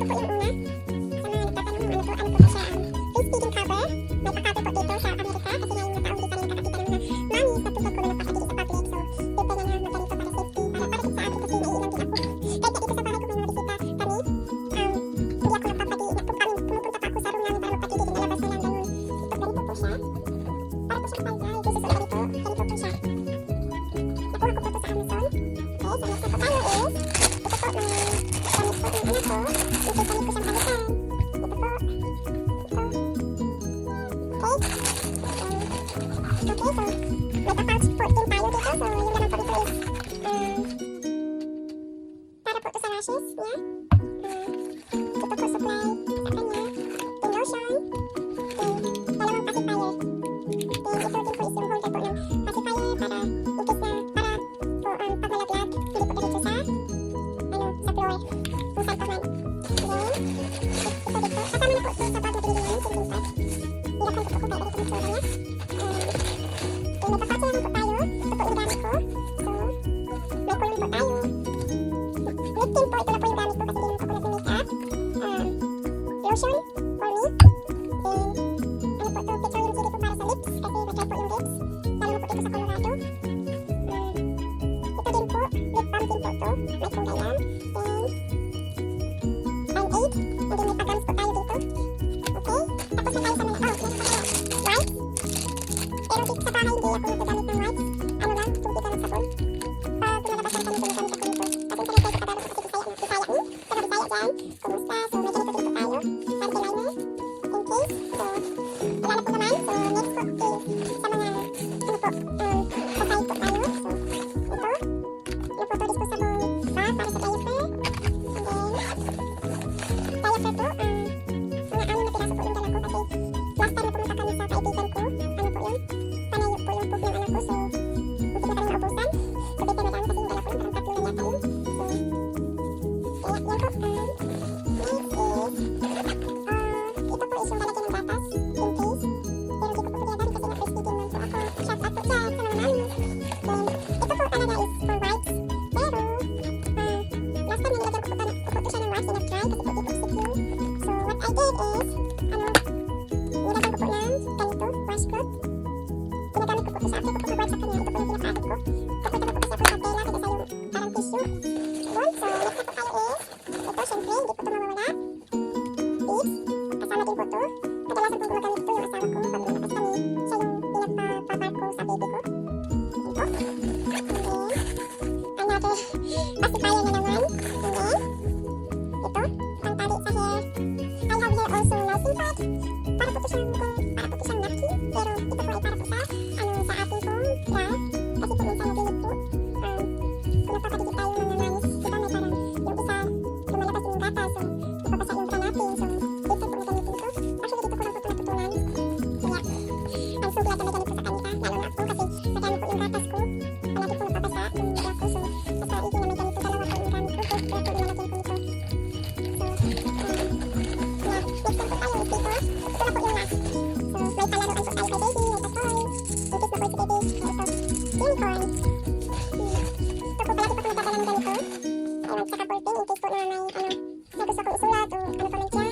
po yung una. Sa mga nagtatanong ano po siya, face feeding cover. May pa-cover po dito sa Amerika kasi nga yung nataon dito rin nakakita ng mga mami sa tubag ko na nagpapatili sa public. So, dito na naman ganito para safety. Para din sa akin kasi naiilang din ako. Kahit na dito sa bahay ko may mga bisita kami, hindi ako nagpapatili. Pumupunta pa ako sa room namin para magpatili. Inalabas na lang ganun. Ito, ganito po siya. Para po siya kapantay. This is ganito. Ganito po siya. Nakuha ko po ito sa Amazon. Okay, so next na po tayo is, ito po, gamit po yung anak ko. Ito, gamit ko siyang balikan. Ito po. Ito. Okay. Okay, so, may pa-pouch 14 tayo dito. So, yung naman po dito is, para po ito sa rashes niya. Ito po supply sa kanya. Yung lotion. Dalawang pacifier. Then, ito din po is yung holder po ng pacifier para in case na, para po, pag nalaglag, hindi po diretso sa, sa floor. Kung saan pa man. Then, ito dito. Kasama na po ito sa bag na binili namin, sa Vinted. Hirapan ko po kung kaya ganito ang tsura niya. Then, may pa-pouch naman po tayo. Ito po yung gamit ko. So, may kulong po tayo. Lip tint po, ito na po yung gamit ko kasi hindi naman po ako nag-makeup. Lotion for me. Then, ano po ito, petroleum jelly po para sa lips kasi na-try po yung lips. Lalo na po dito sa Colorado. Ito din po, lip balm din po ito. May kulay lang. Then, Band-Aid. And then may pag-gums po tayo dito. Okay? Tapos na tayo sa mga, meron pa tayo. Wipes. Pero dito sa bahay hindi ako nagagamit ng wipes. Ano lang, tubig lang at sabon. Pag lumalabas lang kami, ginagamit ako nito. Pasensya na tayo sa Tagalog kasi Bisaya ko. Taga Bisaya dyan. Kumusta? So, may ganito din po tayo. Panty liner. In case. So, wala na po naman. So, next po is sa mga, ano po, sa side po tayo. So, ito. Yung photo disposable bar para sa diaper. And then, diaper po. Mga 6 na piraso po yung dala ko kasi last time na pumunta kami sa kaibigan ko. Ano po yun? Panayo po yung poop ng anak ko. So, hindi na kami naubusan. So, dito na lang kasi yung dala ko yung parang 3 na yata yun. So, kaya yan po. Next is, ito po is yung lalagyan ng gatas in case. Pero di ko po ginagamit kasi na-breastfeeding man po ako. Shout out po dyan sa mga mami. Then, ito po talaga is for wipes. Pero, last time na nilagyan ko po ito siya ng wipes and I've tried kasi po di po secure. So, what I did is, nilagyan ko po ng ganito, washcloth. Ginagamit ko po ito siya. After ko po mag-wipe sa kanya, ito po yung pinaka-adit ko. Papunta ko po kasi ako sa tela kasi sa yung parang tissue. Yun, so next na po tayo is, ito syempre, hindi po ito mawawala. Tips, kasama din po ito. Kadalasan pong gumagamit ito yung asawa ko. Pag lumakas kami, siya yung pinagpapapark ko sa baby ko. Yun po. And then, another pacifier na naman. And then, ito, pangtali sa hair. I have here also lysine pad. Para po ito siyang napkin. Pero ito po ay para po sa, sa ating pong bra. Kasi po minsan nadinig po. Kung nagpapatigil tayo ng manis, diba may parang yung isa lumalabas yung gata. So, napapasa yung bra natin. So, dito po may gamitin ko. Actually, dito ko lang po ito natutunan. Kaya, I'm so glad na may ganito sa kanila. Lalo na ako kasi madami po yung gatas ko. Palagi po napapasa yung bra ko. So, mas maigi na may ganito. Dalawa po yung gamit ko. Kaya po nilalagyan ko nito. So, next na po tayo is dito. Ito na po yung last. So, may palaruan po tayo kay baby. May pa-toy. In case na po si baby. Ito, unicorn. Ito po, palagi po ako nagdadala ng ganito. Ayun, tsaka ballpen in case po na may, may gusto kong isulat o ano pa man siya.